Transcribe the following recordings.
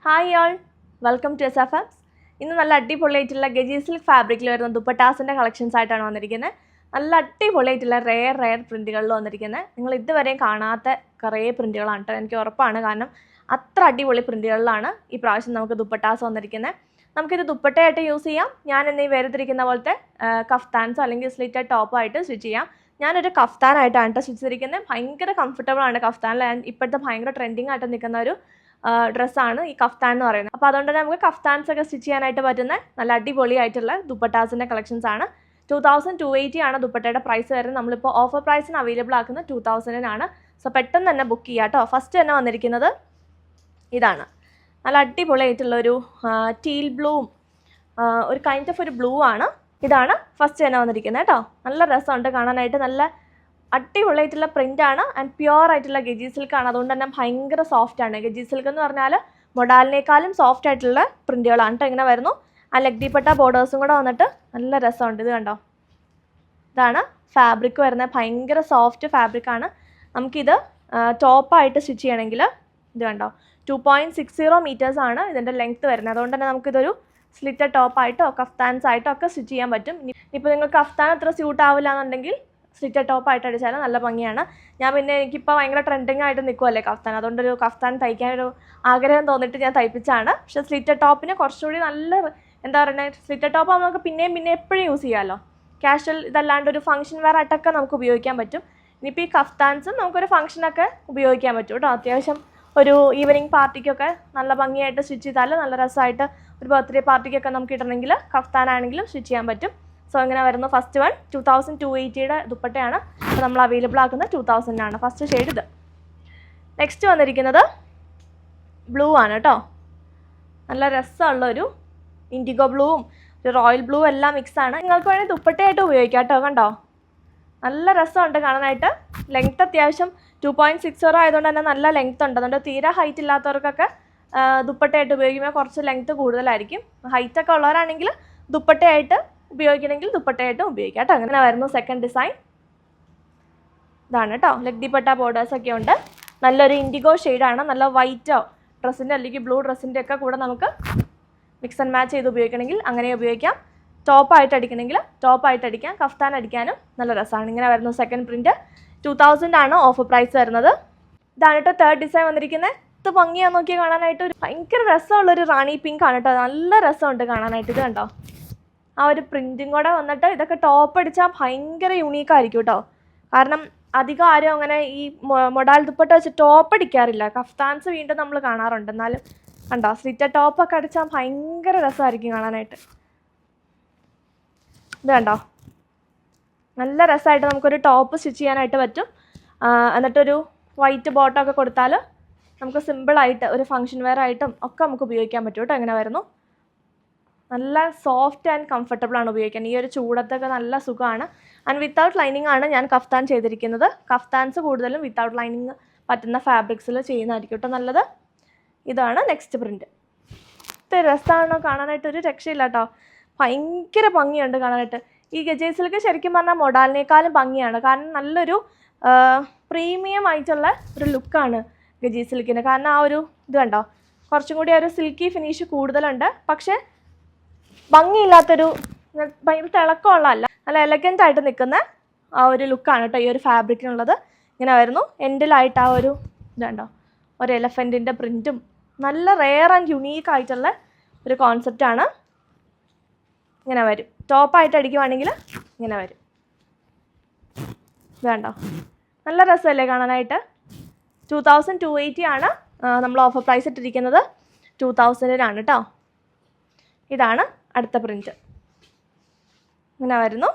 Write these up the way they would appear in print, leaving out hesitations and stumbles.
Hi all, welcome to SFMs. ഇന്ന് നല്ല അടിപൊളിയായിട്ടുള്ള ഗജി സിൽക്ക് ഫാബ്രിക്കിൽ വരുന്ന ദുപ്പട്ടാസിൻ്റെ കളക്ഷൻസ് ആയിട്ടാണ് വന്നിരിക്കുന്നത്. നല്ല അടിപൊളിയായിട്ടുള്ള റെയർ പ്രിൻറ്റുകളിൽ വന്നിരിക്കുന്നത്. നിങ്ങൾ ഇതുവരെയും കാണാത്ത കുറേ പ്രിൻറ്റുകളാണ് കേട്ടോ. എനിക്ക് ഉറപ്പാണ്, കാരണം അത്ര അടിപൊളി പ്രിൻറ്റുകളിലാണ് ഈ പ്രാവശ്യം നമുക്ക് ദുപ്പട്ടാസ് വന്നിരിക്കുന്നത്. നമുക്കിത് ദുപ്പട്ടയായിട്ട് യൂസ് ചെയ്യാം. ഞാൻ എന്നീ വേർതിരിക്കുന്ന പോലത്തെ കഫ്താൻസോ അല്ലെങ്കിൽ സ്ലിറ്റഡ് ടോപ്പോ ആയിട്ട് സ്റ്റിച്ച് ചെയ്യാം. ഞാനൊരു കഫ്താനായിട്ടാണ് കേട്ടോ സ്റ്റിച്ച് ചെയ്തിരിക്കുന്നത്. ഭയങ്കര കംഫർട്ടബിൾ ആണ് കഫ്താനിൽ. ഇപ്പോഴത്തെ ഭയങ്കര ട്രെൻഡിങ് ആയിട്ട് നിൽക്കുന്ന ഒരു ഡ്രസ്സാണ് ഈ കഫ്താൻ എന്ന് പറയുന്നത്. അപ്പോൾ അതുകൊണ്ട് തന്നെ നമുക്ക് കഫ്താൻസ് ഒക്കെ സ്റ്റിച്ച് ചെയ്യാനായിട്ട് പറ്റുന്ന നല്ല അടിപൊളിയായിട്ടുള്ള ദുപ്പട്ടാസിൻ്റെ കളക്ഷൻസ് ആണ്. 2280 ആണ് ദുപ്പട്ടയുടെ പ്രൈസ് വരുന്നത്. നമ്മളിപ്പോൾ ഓഫർ പ്രൈസിന് അവൈലബിൾ ആക്കുന്നത് 2000-നാണ്. സോ പെട്ടെന്ന് തന്നെ ബുക്ക് ചെയ്യാം കേട്ടോ. ഫസ്റ്റ് തന്നെ വന്നിരിക്കുന്നത് ഇതാണ്. നല്ല അടിപൊളിയായിട്ടുള്ളൊരു ടീൽ ബ്ലൂവും ഒരു കൈൻഡ് ഓഫ് ഒരു ബ്ലൂ ആണ്. ഇതാണ് ഫസ്റ്റ് തന്നെ വന്നിരിക്കുന്നത് കേട്ടോ. നല്ല രസമുണ്ട് കാണാനായിട്ട്. നല്ല അടിപൊളിയായിട്ടുള്ള പ്രിൻ്റാണ് ആൻഡ് പ്യുവർ ആയിട്ടുള്ള ഗജി സിൽക്കാണ്. അതുകൊണ്ട് തന്നെ ഭയങ്കര സോഫ്റ്റാണ്. ഗജി സിൽക്ക് എന്ന് പറഞ്ഞാൽ മൊഡാലിനേക്കാളും സോഫ്റ്റ് ആയിട്ടുള്ള പ്രിൻറ്റുകളാണ് കേട്ടോ. ഇങ്ങനെ വരുന്നു. ആ ലഗ്ഡിപ്പട്ട ബോർഡേഴ്സും കൂടെ വന്നിട്ട് നല്ല രസമുണ്ട്. ഇത് കണ്ടോ, ഇതാണ് ഫാബ്രിക് വരുന്നത്. ഭയങ്കര സോഫ്റ്റ് ഫാബ്രിക്കാണ്. നമുക്കിത് ടോപ്പായിട്ട് സ്റ്റിച്ച് ചെയ്യണമെങ്കിൽ ഇത് കണ്ടോ 2.60 മീറ്റേഴ്സ് ആണ് ഇതിൻ്റെ ലെങ്ത്ത് വരുന്നത്. അതുകൊണ്ട് തന്നെ നമുക്കിതൊരു സ്ലിറ്റഡ് ടോപ്പായിട്ടോ കഫ്താൻസ് ആയിട്ടോ ഒക്കെ സ്റ്റിച്ച് ചെയ്യാൻ പറ്റും. ഇപ്പോൾ നിങ്ങൾക്ക് കഫ്താൻ അത്ര സ്യൂട്ട് ആവില്ല എന്നുണ്ടെങ്കിൽ സ്ലിറ്റഡ് ടോപ്പായിട്ട് അടിച്ചാൽ നല്ല ഭംഗിയാണ്. എനിക്കിപ്പോൾ ഭയങ്കര ട്രെൻഡിങ് ആയിട്ട് നിൽക്കുമല്ലേ കഫ്താൻ. അതുകൊണ്ടൊരു കഫ്താൻ തയ്ക്കാനൊരു ആഗ്രഹം തോന്നിയിട്ട് ഞാൻ തയ്പ്പിച്ചാണ്. പക്ഷേ സ്ലിറ്റഡ് ടോപ്പിന് കുറച്ചുകൂടി നല്ല എന്താ പറയുന്നത്, സ്ലിറ്റഡ് ടോപ്പ് നമുക്ക് പിന്നെയും എപ്പോഴും യൂസ് ചെയ്യാമല്ലോ. കാഷ്വൽ ഇതല്ലാണ്ട് ഒരു ഫംഗ്ഷൻ വെയർ ആയിട്ടൊക്കെ നമുക്ക് ഉപയോഗിക്കാൻ പറ്റും. ഇനിയിപ്പോൾ ഈ കഫ്താൻസും നമുക്കൊരു ഫംഗ്ഷനൊക്കെ ഉപയോഗിക്കാൻ പറ്റും കേട്ടോ. അത്യാവശ്യം ഒരു ഈവനിങ് പാർട്ടിക്കൊക്കെ നല്ല ഭംഗിയായിട്ട് സ്റ്റിച്ച് ചെയ്താൽ നല്ല രസമായിട്ട് ഒരു ബർത്ത്ഡേ പാർട്ടിക്കൊക്കെ നമുക്ക് ഇടണമെങ്കിൽ കഫ്താനാണെങ്കിലും സ്റ്റിച്ച് ചെയ്യാൻ പറ്റും. സോ ഇങ്ങനെ വരുന്നു. ഫസ്റ്റ് വൺ 2280 ദുപ്പട്ടയാണ്. അപ്പോൾ നമ്മൾ അവൈലബിൾ ആക്കുന്നത് 2000-നാണ്. ഫസ്റ്റ് ഷെയ്ഡ് ഇത്. നെക്സ്റ്റ് വന്നിരിക്കുന്നത് ബ്ലൂ ആണ് കേട്ടോ. നല്ല രസമുള്ളൊരു ഇൻഡിഗോ ബ്ലൂവും ഒരു റോയൽ ബ്ലൂ എല്ലാം മിക്സാണ്. നിങ്ങൾക്ക് വേണമെങ്കിൽ ദുപ്പട്ടയായിട്ട് ഉപയോഗിക്കാം കേട്ടോ. കണ്ടോ, നല്ല രസമുണ്ട് കാണാനായിട്ട്. ലെങ്ത്ത് അത്യാവശ്യം 2.60 ആയതുകൊണ്ട് തന്നെ നല്ല ലെങ്ത്ത് ഉണ്ട്. അതുകൊണ്ട് തീരെ ഹൈറ്റ് ഇല്ലാത്തവർക്കൊക്കെ ദുപ്പട്ടയായിട്ട് ഉപയോഗിക്കുമ്പോൾ കുറച്ച് ലെങ്ത്ത് കൂടുതലായിരിക്കും. ഹൈറ്റൊക്കെ ഉള്ളവരാണെങ്കിൽ ദുപ്പട്ടയായിട്ട് ഉപയോഗിക്കണമെങ്കിൽ ദുപ്പട്ടയായിട്ടും ഉപയോഗിക്കാം കേട്ടോ. അങ്ങനെ വരുന്നു സെക്കൻഡ് ഡിസൈൻ. ഇതാണ് കേട്ടോ. ലഗ്ഡിപ്പട്ട ബോർഡേഴ്സൊക്കെ ഉണ്ട്. നല്ലൊരു ഇൻഡിഗോ ഷെയ്ഡാണ്. നല്ല വൈറ്റോ ഡ്രസ്സിൻ്റെ അല്ലെങ്കിൽ ബ്ലൂ ഡ്രസ്സിൻ്റെ ഒക്കെ കൂടെ നമുക്ക് മിക്സ് ആൻഡ് മാച്ച് ചെയ്ത് ഉപയോഗിക്കണമെങ്കിൽ അങ്ങനെ ഉപയോഗിക്കാം. ടോപ്പായിട്ട് അടിക്കണമെങ്കിൽ ടോപ്പായിട്ട് അടിക്കാം. കഫ്താൻ അടിക്കാനും നല്ല രസമാണ്. ഇങ്ങനെ വരുന്നു സെക്കൻഡ് പ്രിൻറ്റ്. 2000-ആണ് ഓഫർ പ്രൈസ് വരുന്നത്. ഇതാണ് കേട്ടോ തേർഡ് ഡിസൈൻ വന്നിരിക്കുന്നത്. ഇത് ഭംഗിയാന്ന് നോക്കി കാണാനായിട്ട് ഒരു ഭയങ്കര രസമുള്ളൊരു റാണി പിങ്ക് ആണ് കേട്ടോ. നല്ല രസമുണ്ട് കാണാനായിട്ട്. ഇത് കണ്ടോ, ആ ഒരു പ്രിൻറ്റും കൂടെ വന്നിട്ട് ഇതൊക്കെ ടോപ്പ് അടിച്ചാൽ ഭയങ്കര യുണീക്കായിരിക്കും കേട്ടോ. കാരണം അധികം ആരും അങ്ങനെ ഈ മൊഡാൽ ദുപ്പട്ട വെച്ച് ടോപ്പ് അടിക്കാറില്ല. കഫ്താൻസ് വീണ്ടും നമ്മൾ കാണാറുണ്ട്. എന്നാലും കണ്ടോ, സ്ലിറ്റഡ് ടോപ്പൊക്കെ അടിച്ചാൽ ഭയങ്കര രസമായിരിക്കും കാണാനായിട്ട്. ഇത് കണ്ടോ, നല്ല രസമായിട്ട് നമുക്കൊരു ടോപ്പ് സ്റ്റിച്ച് ചെയ്യാനായിട്ട് പറ്റും. എന്നിട്ടൊരു വൈറ്റ് ബോട്ടമൊക്കെ കൊടുത്താൽ നമുക്ക് സിമ്പിളായിട്ട് ഒരു ഫംഗ്ഷൻ വെയർ ആയിട്ടും ഒക്കെ നമുക്ക് ഉപയോഗിക്കാൻ പറ്റും കേട്ടോ. എങ്ങനെ വരുന്നു, നല്ല സോഫ്റ്റ് ആൻഡ് കംഫർട്ടബിൾ ആണ് ഉപയോഗിക്കാൻ. ഈ ഒരു ചൂടത്തൊക്കെ നല്ല സുഖമാണ്. ആൻഡ് വിത്തൗട്ട് ലൈനിങ് ആണ് ഞാൻ കഫ്താൻ ചെയ്തിരിക്കുന്നത്. കഫ്താൻസ് കൂടുതലും വിത്തൗട്ട് ലൈനിങ് പറ്റുന്ന ഫാബ്രിക്സിൽ ചെയ്യുന്നതായിരിക്കും കേട്ടോ നല്ലത്. ഇതാണ് നെക്സ്റ്റ് പ്രിൻറ്റ്. ഇത് രസമാണോ കാണാനായിട്ട്, ഒരു രക്ഷയില്ല കേട്ടോ. ഭയങ്കര ഭംഗിയുണ്ട് കാണാനായിട്ട്. ഈ ഗജി സിൽക്ക് ശരിക്കും പറഞ്ഞാൽ മൊഡാലിനേക്കാളും ഭംഗിയാണ്. കാരണം നല്ലൊരു പ്രീമിയം ആയിട്ടുള്ള ഒരു ലുക്കാണ് ഗജി സിൽക്കിന്. കാരണം ആ ഒരു ഇത് കണ്ടോ, കുറച്ചും കൂടി ഒരു സിൽക്കി ഫിനിഷ് കൂടുതലുണ്ട്. പക്ഷേ ഭംഗിയില്ലാത്തൊരു ഭയങ്കര തിളക്കമുള്ളതല്ല, നല്ല എലഗൻ്റ് ആയിട്ട് നിൽക്കുന്ന ആ ഒരു ലുക്കാണ് കേട്ടോ ഈ ഒരു ഫാബ്രിക്കിനുള്ളത്. ഇങ്ങനെ വരുന്നു. എൻഡിലായിട്ട് ആ ഒരു ഇതുണ്ടോ, ഒരു എലഫൻറ്റിൻ്റെ പ്രിൻറ്റും നല്ല റെയർ ആൻഡ് യുണീക്ക് ആയിട്ടുള്ള ഒരു കോൺസെപ്റ്റാണ്. ഇങ്ങനെ വരും. ടോപ്പായിട്ട് അടിക്കുവാണെങ്കിൽ ഇങ്ങനെ വരും. ഇത് കണ്ടോ, നല്ല രസമല്ലേ കാണാനായിട്ട്. 2280 ആണ് നമ്മൾ ഓഫർ പ്രൈസ് ഇട്ടിരിക്കുന്നത്. 2000-നാണ് കേട്ടോ. ഇതാണ് അടുത്ത പ്രിൻറ്റ്. ഇങ്ങനെ വരുന്നു.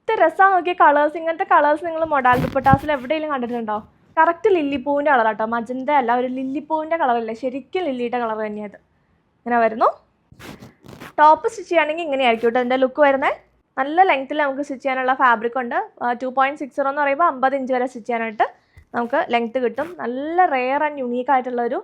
ഇത് രസമാണ് നോക്കിയ കളേഴ്സ്. ഇങ്ങനത്തെ കളേഴ്സ് നിങ്ങൾ മൊഡാൽ ദുപ്പട്ടാസിൽ എവിടെയെങ്കിലും കണ്ടിട്ടുണ്ടോ? കറക്റ്റ് ലില്ലിപ്പൂവിൻ്റെ കളർ കേട്ടോ. മജന്ത അല്ല, ഒരു ലില്ലിപ്പൂവിൻ്റെ കളറല്ലേ, ശരിക്കും ലില്ലിയുടെ കളർ തന്നെയത്. ഇങ്ങനെ വരുന്നു. ടോപ്പ് സ്റ്റിച്ച് ചെയ്യുകയാണെങ്കിൽ ഇങ്ങനെയായിരിക്കും കേട്ടോ എൻ്റെ ലുക്ക് വരുന്നത്. നല്ല ലെങ്ത്തിൽ നമുക്ക് സ്റ്റിച്ച് ചെയ്യാനുള്ള ഫാബ്രിക് ഉണ്ട്. 2.60 എന്ന് പറയുമ്പോൾ 50 ഇഞ്ച് വരെ സ്റ്റിച്ച് ചെയ്യാനായിട്ട് നമുക്ക് ലെങ്ത്ത് കിട്ടും. നല്ല റെയർ ആൻഡ് യുണീക്ക് ആയിട്ടുള്ളൊരു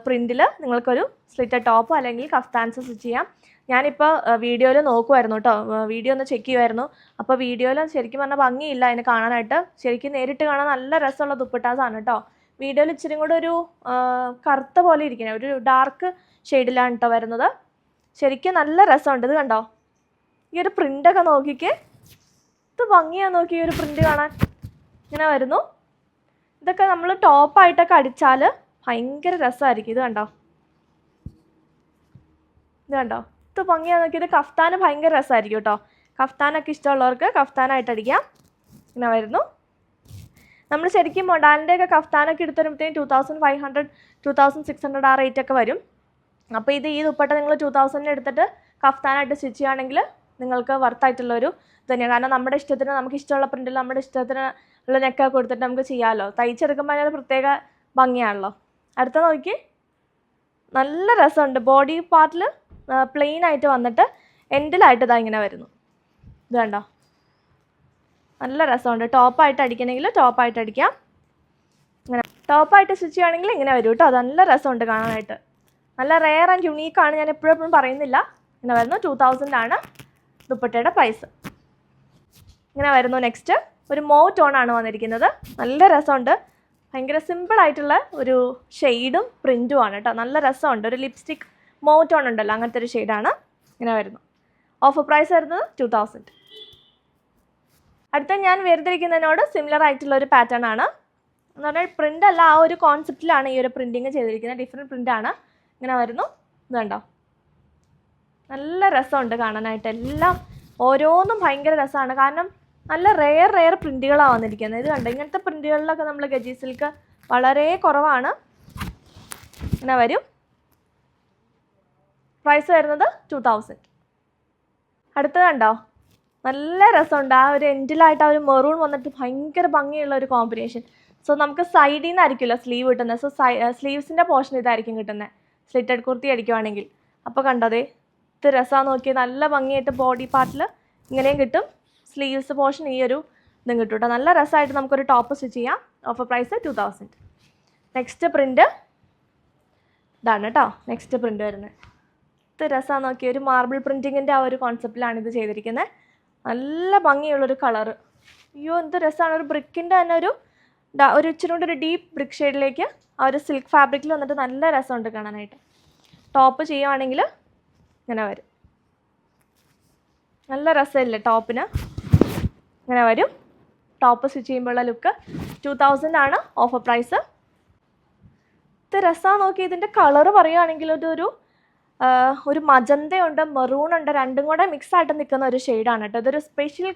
പ്രിൻറ്റിൽ നിങ്ങൾക്കൊരു സ്ലിറ്റഡ് ടോപ്പ് അല്ലെങ്കിൽ കഫ്താൻസ് സ്റ്റിച്ച് ചെയ്യാം. ഞാനിപ്പോൾ വീഡിയോയിൽ നോക്കുമായിരുന്നു കേട്ടോ. വീഡിയോ ഒന്ന് ചെക്ക് ചെയ്യുമായിരുന്നു. അപ്പോൾ വീഡിയോയിൽ ശരിക്കും പറഞ്ഞാൽ ഭംഗിയില്ല അതിന് കാണാനായിട്ട്. ശരിക്കും നേരിട്ട് കാണാൻ നല്ല രസമുള്ള ദുപ്പട്ടാസാണ് കേട്ടോ. വീഡിയോയിൽ ഇച്ചിരി കൂടെ ഒരു കറുത്ത പോലെ ഇരിക്കുന്നത്, ഒരു ഡാർക്ക് ഷെയ്ഡിലാണ് കേട്ടോ വരുന്നത്. ശരിക്കും നല്ല രസമുണ്ട്. ഇത് കണ്ടോ, ഈ ഒരു പ്രിൻ്റൊക്കെ നോക്കിക്ക്, ഇത് ഭംഗിയാണ് നോക്കി ഈ ഒരു പ്രിൻ്റ് കാണാൻ. ഇങ്ങനെ വരുന്നു. ഇതൊക്കെ നമ്മൾ ടോപ്പായിട്ടൊക്കെ അടിച്ചാൽ ഭയങ്കര രസമായിരിക്കും. ഇത് കണ്ടോ, ഇത് ഭംഗിയാണ് നോക്കി. ഇത് കഫ്താന് ഭയങ്കര രസമായിരിക്കും കേട്ടോ. കഫ്താനൊക്കെ ഇഷ്ടമുള്ളവർക്ക് കഫ്താനായിട്ട് അടിക്കാം. ഇങ്ങനെ വരുന്നു. നമ്മൾ ശരിക്കും മൊഡാലിൻ്റെയൊക്കെ കഫ്താനൊക്കെ എടുത്ത് വരുമ്പോഴത്തേക്കും 2500 2600 ആ റേറ്റൊക്കെ വരും. അപ്പോൾ ഈ ദുപ്പട്ട നിങ്ങൾ 2000 എടുത്തിട്ട് കഫ്താനായിട്ട് സ്റ്റിച്ച് ചെയ്യുകയാണെങ്കിൽ നിങ്ങൾക്ക് വർത്തായിട്ടുള്ളൊരു ഇത് തന്നെയാണ്. കാരണം നമ്മുടെ ഇഷ്ടത്തിന്, നമുക്ക് ഇഷ്ടമുള്ള പ്രിൻറ്റിൽ നമ്മുടെ ഇഷ്ടത്തിന് ഉള്ള നെക്കൊക്കെ കൊടുത്തിട്ട് നമുക്ക് ചെയ്യാമല്ലോ. തയ്ച്ചെടുക്കുമ്പോൾ അതിനൊരു പ്രത്യേക ഭംഗിയാണല്ലോ. അടുത്ത നോക്കി, നല്ല രസമുണ്ട്. ബോഡി പാർട്ടിൽ പ്ലെയിൻ ആയിട്ട് വന്നിട്ട് എൻഡിലായിട്ട് ഇതാ ഇങ്ങനെ വരുന്നു. ഇത് കണ്ടോ, നല്ല രസമുണ്ട്. ടോപ്പായിട്ട് അടിക്കണമെങ്കിൽ ടോപ്പായിട്ട് അടിക്കാം. ഇങ്ങനെ ടോപ്പായിട്ട് സ്റ്റിച്ച് ചെയ്യുകയാണെങ്കിൽ ഇങ്ങനെ വരും കേട്ടോ. അത് നല്ല രസമുണ്ട് കാണാനായിട്ട്. നല്ല റെയർ ആൻഡ് യുണീക്കാണ്, ഞാൻ എപ്പോഴും പറയുന്നില്ല. ഇങ്ങനെ വരുന്നു. 2000 ആണ് ദുപ്പട്ടയുടെ പ്രൈസ്. ഇങ്ങനെ വരുന്നു. നെക്സ്റ്റ് ഒരു മൗ ടോണാണ് വന്നിരിക്കുന്നത്. നല്ല രസമുണ്ട്. ഭയങ്കര സിമ്പിളായിട്ടുള്ള ഒരു ഷെയ്ഡും പ്രിൻറ്റും ആണ് കേട്ടോ. നല്ല രസമുണ്ട്. ഒരു ലിപ്സ്റ്റിക് മൗ ടോൺ ഉണ്ടല്ലോ, അങ്ങനത്തെ ഒരു ഷെയ്ഡാണ്. ഇങ്ങനെ വരുന്നു. ഓഫർ പ്രൈസ് വരുന്നത് 2000. അടുത്ത ഞാൻ വേർതിരിക്കുന്നതിനോട് സിമിലർ ആയിട്ടുള്ള ഒരു പാറ്റേൺ ആണ്. എന്ന് പറഞ്ഞാൽ പ്രിൻ്റ് അല്ല, ആ ഒരു കോൺസെപ്റ്റിലാണ് ഈ ഒരു പ്രിൻറ്റിങ് ചെയ്തിരിക്കുന്നത്. ഡിഫറെൻറ്റ് പ്രിൻ്റാണ്. ഇങ്ങനെ വരുന്നു. ഇത് കണ്ടോ, നല്ല രസമുണ്ട് കാണാനായിട്ട്. എല്ലാം ഓരോന്നും ഭയങ്കര രസമാണ്. കാരണം നല്ല റെയർ പ്രിൻറ്റുകളാണ് വന്നിരിക്കുന്നത്. ഇത് കണ്ടോ, ഇങ്ങനത്തെ പ്രിൻറ്റുകളിലൊക്കെ നമ്മൾ ഗജി സിൽക്ക് വളരെ കുറവാണ്. ഇങ്ങനെ വരും. പ്രൈസ് വരുന്നത് 2000. അടുത്തത് കണ്ടോ, നല്ല രസമുണ്ട്. ആ ഒരു എൻഡിലായിട്ട് ആ ഒരു മെറൂൺ വന്നിട്ട് ഭയങ്കര ഭംഗിയുള്ള ഒരു കോമ്പിനേഷൻ. സോ നമുക്ക് സൈഡിൽ നിന്നായിരിക്കുമല്ലോ സ്ലീവ് കിട്ടുന്നത്. സോ സ്ലീവ്സിൻ്റെ പോർഷൻ ഇതായിരിക്കും കിട്ടുന്നത്, സ്ലിറ്റഡ് കുർത്തി അടിക്കുവാണെങ്കിൽ. അപ്പോൾ കണ്ടതേ, ഇത് രസമാണ് നോക്കി. നല്ല ഭംഗിയായിട്ട് ബോഡി പാർട്ടിൽ ഇങ്ങനെയും കിട്ടും. സ്ലീവ്സ് പോർഷൻ ഈ ഒരു ഇതും കിട്ടും കേട്ടോ. നല്ല രസമായിട്ട് നമുക്കൊരു ടോപ്പ് സ്റ്റിച്ച് ചെയ്യാം. Offer price 2000. നെക്സ്റ്റ് പ്രിൻ്റ് ഇതാണ് കേട്ടോ. നെക്സ്റ്റ് പ്രിൻ്റ് വരുന്നത് ഇത് രസമാണ് നോക്കി. ഒരു മാർബിൾ പ്രിൻറ്റിങ്ങിൻ്റെ ആ ഒരു കോൺസെപ്റ്റിലാണ് ഇത് ചെയ്തിരിക്കുന്നത്. നല്ല ഭംഗിയുള്ളൊരു കളറ്. അയ്യോ എന്ത് രസമാണ്. ഒരു ബ്രിക്കിൻ്റെ തന്നെ ഒരു ഇച്ചിരി കൂടി ഒരു ഡീപ്പ് ബ്രിക്ക് ഷെയ്ഡിലേക്ക് ആ ഒരു സിൽക്ക് ഫാബ്രിക്കിൽ വന്നിട്ട് നല്ല രസമുണ്ട് കാണാനായിട്ട്. ടോപ്പ് ചെയ്യുവാണെങ്കിൽ ഇങ്ങനെ വരും. നല്ല രസമില്ലേ ടോപ്പിന്? ഇങ്ങനെ വരും. ടോപ്പ് സ്റ്റിച്ച് ചെയ്യുമ്പോഴുള്ള ലുക്ക് 2000 ആണ് ഓഫർ പ്രൈസ്. ഇത് രസമാണ് നോക്കി. ഇതിൻ്റെ കളറ് പറയുകയാണെങ്കിൽ ഒരു മജന്തയുണ്ട്, മെറൂൺ ഉണ്ട്, രണ്ടും കൂടെ മിക്സ് ആയിട്ട് നിൽക്കുന്ന ഒരു ഷെയ്ഡാണ് കേട്ടോ. ഇതൊരു സ്പെഷ്യൽ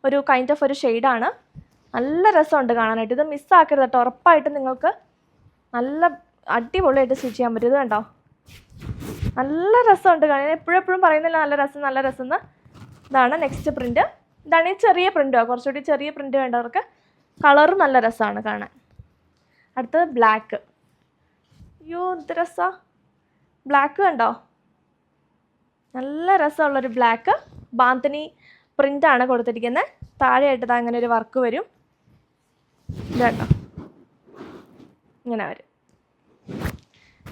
ഒരു കൈൻഡ് ഓഫ് ഒരു ഷെയ്ഡാണ്. നല്ല രസമുണ്ട് കാണാനായിട്ട്. ഇത് മിസ്സാക്കരുത് കേട്ടോ. ഉറപ്പായിട്ട് നിങ്ങൾക്ക് നല്ല അടിപൊളിയായിട്ട് സ്റ്റിച്ച് ചെയ്യാൻ പറ്റും. ഇത് കണ്ടോ, നല്ല രസമുണ്ട് കാണാൻ. എപ്പോഴും പറയുന്നില്ല നല്ല രസം എന്ന്. ഇതാണ് നെക്സ്റ്റ് പ്രിൻറ്റ്. ഇതാണ് ഈ ചെറിയ പ്രിൻറ്റോ, കുറച്ചുകൂടി ചെറിയ പ്രിൻറ്റ് വേണ്ടവർക്ക്. കളറും നല്ല രസമാണ് കാണാൻ. അടുത്തത് ബ്ലാക്ക്. അയ്യോ എന്ത് രസമാണ്. ബ്ലാക്ക് കണ്ടോ, നല്ല രസമുള്ളൊരു ബ്ലാക്ക്. ബാന്തനി പ്രിൻ്റാണ് കൊടുത്തിരിക്കുന്നത്. താഴെയായിട്ട് ഇതാ അങ്ങനെ ഒരു വർക്ക് വരും. ഇത് കേട്ടോ, ഇങ്ങനെ വരും.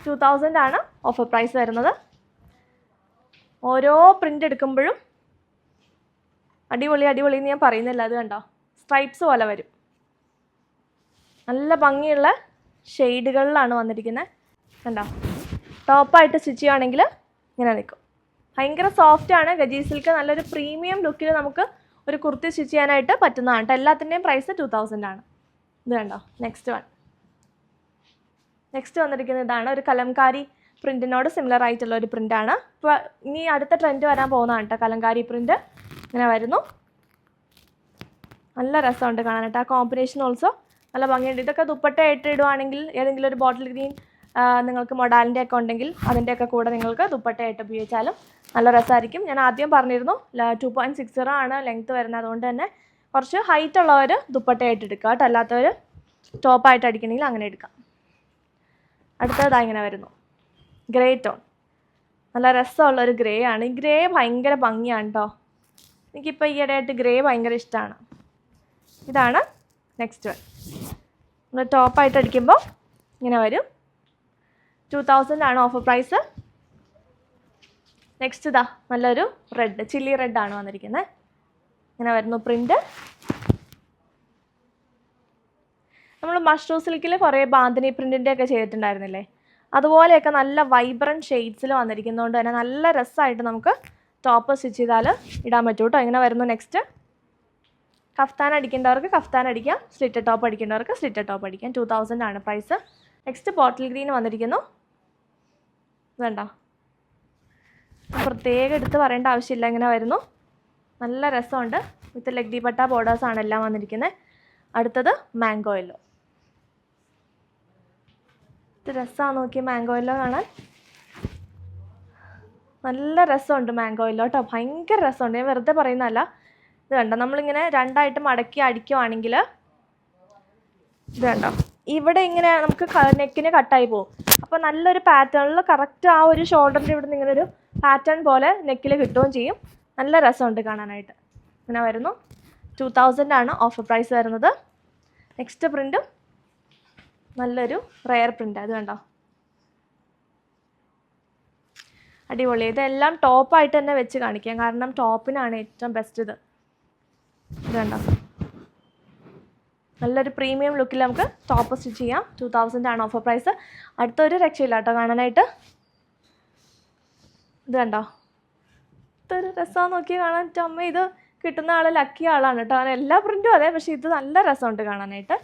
2000 ആണ് ഓഫർ പ്രൈസ് വരുന്നത്. ഓരോ പ്രിൻ്റ് എടുക്കുമ്പോഴും അടിപൊളി എന്ന് ഞാൻ പറയുന്നില്ല. അത് കണ്ടോ, സ്ട്രൈപ്സ് പോലെ വരും. നല്ല ഭംഗിയുള്ള ഷെയ്ഡുകളിലാണ് വന്നിരിക്കുന്നത്. കണ്ടോ, ടോപ്പായിട്ട് സ്റ്റിച്ച് ചെയ്യുകയാണെങ്കിൽ ഇങ്ങനെ നിൽക്കും. ഭയങ്കര സോഫ്റ്റാണ്. ഗജി സിൽക്ക് നല്ലൊരു പ്രീമിയം ലുക്കിൽ നമുക്ക് ഒരു കുർത്തി സ്റ്റിച്ച് ചെയ്യാനായിട്ട് പറ്റുന്നതാണ് കേട്ടോ. എല്ലാത്തിൻ്റെയും പ്രൈസ് 2000 ആണ്. ഇത് കണ്ടോ, നെക്സ്റ്റ് വന്നിരിക്കുന്നത് ഇതാണ്. ഒരു കലംകാരി പ്രിൻറ്റിനോട് സിമിലർ ആയിട്ടുള്ള ഒരു പ്രിൻ്റാണ്. ഇപ്പോൾ ഇനി അടുത്ത ട്രെൻഡ് വരാൻ പോകുന്നതാണ് കേട്ടോ കലംകാരി പ്രിൻറ്റ്. ഇങ്ങനെ വരുന്നു. നല്ല രസമുണ്ട് കാണാനായിട്ട്. ആ കോമ്പിനേഷൻ ഓൾസോ നല്ല ഭംഗിയുണ്ട്. ഇതൊക്കെ ദുപ്പട്ടയായിട്ട് ഇടുവാണെങ്കിൽ ഏതെങ്കിലും ഒരു ബോട്ടിൽ ഗ്രീൻ നിങ്ങൾക്ക് മൊഡാലിൻ്റെ ഒക്കെ ഉണ്ടെങ്കിൽ അതിൻ്റെയൊക്കെ കൂടെ നിങ്ങൾക്ക് ദുപ്പട്ടയായിട്ട് ഉപയോഗിച്ചാലും നല്ല രസമായിരിക്കും. ഞാൻ ആദ്യം പറഞ്ഞിരുന്നു 2.60 ആണ് ലെങ്ത്ത് വരുന്നത്. അതുകൊണ്ട് തന്നെ കുറച്ച് ഹൈറ്റ് ഉള്ളവർ ദുപ്പട്ടയായിട്ട് എടുക്കുക കേട്ടോ. അല്ലാത്തവർ ടോപ്പായിട്ട് അടിക്കണമെങ്കിൽ അങ്ങനെ എടുക്കാം. അടുത്തതായി ഇങ്ങനെ വരുന്നു ഗ്രേ ടോൺ. നല്ല രസമുള്ളൊരു ഗ്രേ ആണ്. ഈ ഗ്രേ ഭയങ്കര ഭംഗിയാണ് കേട്ടോ. എനിക്കിപ്പോൾ ഈയിടെയായിട്ട് ഗ്രേ ഭയങ്കര ഇഷ്ടമാണ്. ഇതാണ് നെക്സ്റ്റ് വൺ. നമ്മൾ ടോപ്പായിട്ട് അടിക്കുമ്പോൾ ഇങ്ങനെ വരും. 2000 ആണ് ഓഫർ പ്രൈസ്. നെക്സ്റ്റ് ഇതാ നല്ലൊരു റെഡ്, ചില്ലി റെഡാണ് വന്നിരിക്കുന്നത്. ഇങ്ങനെ വരുന്നു പ്രിൻ്റ്. നമ്മൾ മഷ്റൂം സിൽക്കിൽ കുറേ ബാന്തിനി പ്രിൻറ്റിൻ്റെ ഒക്കെ ചെയ്തിട്ടുണ്ടായിരുന്നില്ലേ, അതുപോലെയൊക്കെ നല്ല വൈബ്രൻറ്റ് ഷെയ്ഡ്സിൽ വന്നിരിക്കുന്നതുകൊണ്ട് തന്നെ നല്ല രസമായിട്ട് നമുക്ക് ടോപ്പ് സ്റ്റിച്ച് ചെയ്താൽ ഇടാൻ പറ്റും കേട്ടോ. ഇങ്ങനെ വരുന്നു. നെക്സ്റ്റ് കഫ്താൻ അടിക്കേണ്ടവർക്ക് കഫ്താൻ അടിക്കാം, സ്ലിറ്റഡ് ടോപ്പ് അടിക്കേണ്ടവർക്ക് സ്ലിറ്റഡ് ടോപ്പ് അടിക്കാം. 2000 ആണ് പ്രൈസ്. നെക്സ്റ്റ് ബോട്ടിൽ ഗ്രീൻ വന്നിരിക്കുന്നു. വേണ്ട, പ്രത്യേകം എടുത്ത് പറയേണ്ട ആവശ്യമില്ല. ഇങ്ങനെ വരുന്നു. നല്ല രസമുണ്ട്. വിത്ത് ലെഗ് ദീപട്ട ബോർഡേഴ്സാണ് എല്ലാം വന്നിരിക്കുന്നത്. അടുത്തത് മാംഗോ യെല്ലോ. ഇത് രസമാണ്, നോക്കി മാംഗോ യെല്ലോ കാണാൻ നല്ല രസമുണ്ട്. മാംഗോ യെല്ലോ കേട്ടോ, ഭയങ്കര രസമുണ്ട്. ഞാൻ വെറുതെ പറയുന്നതല്ല. ഇത് കണ്ടോ, നമ്മളിങ്ങനെ രണ്ടായിട്ട് മടക്കി അടിക്കുവാണെങ്കിൽ ഇത് കണ്ടോ, ഇവിടെ ഇങ്ങനെ നമുക്ക് നെക്കിന് കട്ടായി പോകും. അപ്പോൾ നല്ലൊരു പാറ്റേണിൽ കറക്റ്റ് ആ ഒരു ഷോൾഡറിൻ്റെ ഇവിടെ നിന്ന് ഇങ്ങനെ ഒരു പാറ്റേൺ പോലെ നെക്കിൽ കിട്ടുകയും ചെയ്യും. നല്ല രസമുണ്ട് കാണാനായിട്ട്. ഇങ്ങനെ വരുന്നു. 2000 ആണ് ഓഫർ പ്രൈസ് വരുന്നത്. നെക്സ്റ്റ് പ്രിൻറ്റും നല്ലൊരു റെയർ പ്രിൻ്റ്. അത് കണ്ടോ, അടിപൊളി. ഇതെല്ലാം ടോപ്പായിട്ട് തന്നെ വെച്ച് കാണിക്കാം, കാരണം ടോപ്പിനാണ് ഏറ്റവും ബെസ്റ്റ്. ഇത് കണ്ടോ, നല്ലൊരു പ്രീമിയം ലുക്കിൽ നമുക്ക് ടോപ്പ് സ്റ്റിച്ച് ചെയ്യാം. 2000 ആണ് ഓഫർ പ്രൈസ്. അടുത്തൊരു രക്ഷയില്ല കേട്ടോ കാണാനായിട്ട്. ഇത് കണ്ടോ, ഇതൊരു രസമാണ് നോക്കി കാണാൻ. അമ്മ ഇത് കിട്ടുന്ന ആൾ ലക്കി ആളാണ് കേട്ടോ. അങ്ങനെ എല്ലാ പ്രിൻറ്റും അതെ, പക്ഷേ ഇത് നല്ല രസമുണ്ട് കാണാനായിട്ട്.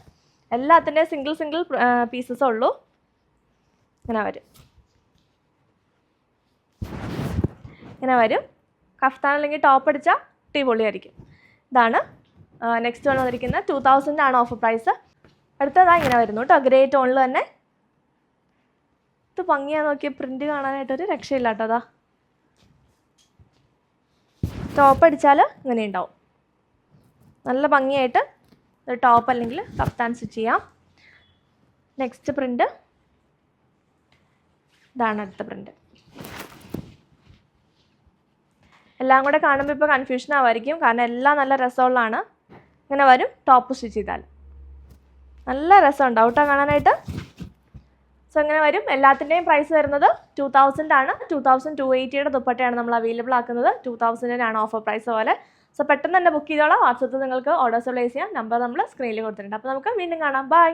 എല്ലാത്തിൻ്റെ സിംഗിൾ പീസസേ ഉള്ളൂ. ഇങ്ങനെ വരും, ഇങ്ങനെ വരും. കഫ്താൻ അല്ലെങ്കിൽ ടോപ്പ് അടിച്ചാൽ അടിപൊളിയായിരിക്കും. ഇതാണ് നെക്സ്റ്റ് വന്നിരിക്കുന്നത്. 2000 ആണ് ഓഫർ പ്രൈസ്. അടുത്തതാ ഇങ്ങനെ വരുന്നു കേട്ടോ, ഗ്രേ ടോണിൽ തന്നെ. ഇത് ഭംഗിയാ നോക്കിയ പ്രിൻറ്റ് കാണാനായിട്ടൊരു രക്ഷയില്ല കേട്ടോ. അതാ ടോപ്പ് അടിച്ചാൽ ഇങ്ങനെ ഉണ്ടാവും. നല്ല ഭംഗിയായിട്ട് ഒരു ടോപ്പ് അല്ലെങ്കിൽ കഫ്താൻ സ്റ്റിച്ച് ചെയ്യാം. നെക്സ്റ്റ് പ്രിൻറ്റ് ഇതാണ്. അടുത്ത പ്രിൻറ്റ് എല്ലാം കൂടെ കാണുമ്പോൾ ഇപ്പോൾ കൺഫ്യൂഷൻ ആവായിരിക്കും, കാരണം എല്ലാം നല്ല രസമുള്ളതാണ്. ഇങ്ങനെ വരും. ടോപ്പ് സ്റ്റിച്ച് ചെയ്താൽ നല്ല രസം ഉണ്ടാവും കേട്ടോ കാണാനായിട്ട്. സോ ഇങ്ങനെ വരും. എല്ലാത്തിൻ്റെയും പ്രൈസ് വരുന്നത് 2000 ആണ്. 2280 ദുപ്പട്ടയാണ് നമ്മൾ അവൈലബിൾ ആക്കുന്നത്. 2000 ആണ് ഓഫർ പ്രൈസ് പോലെ. സോ പെട്ടെന്ന് തന്നെ ബുക്ക് ചെയ്തോളാം. വാട്സപ്പിൽ നിങ്ങൾക്ക് ഓർഡേഴ്സ് പ്ലേസ് ചെയ്യാം. നമ്പർ നമ്മൾ സ്ക്രീനിൽ കൊടുത്തിട്ടുണ്ട്. അപ്പോൾ നമുക്ക് വീണ്ടും കാണാം. ബൈ.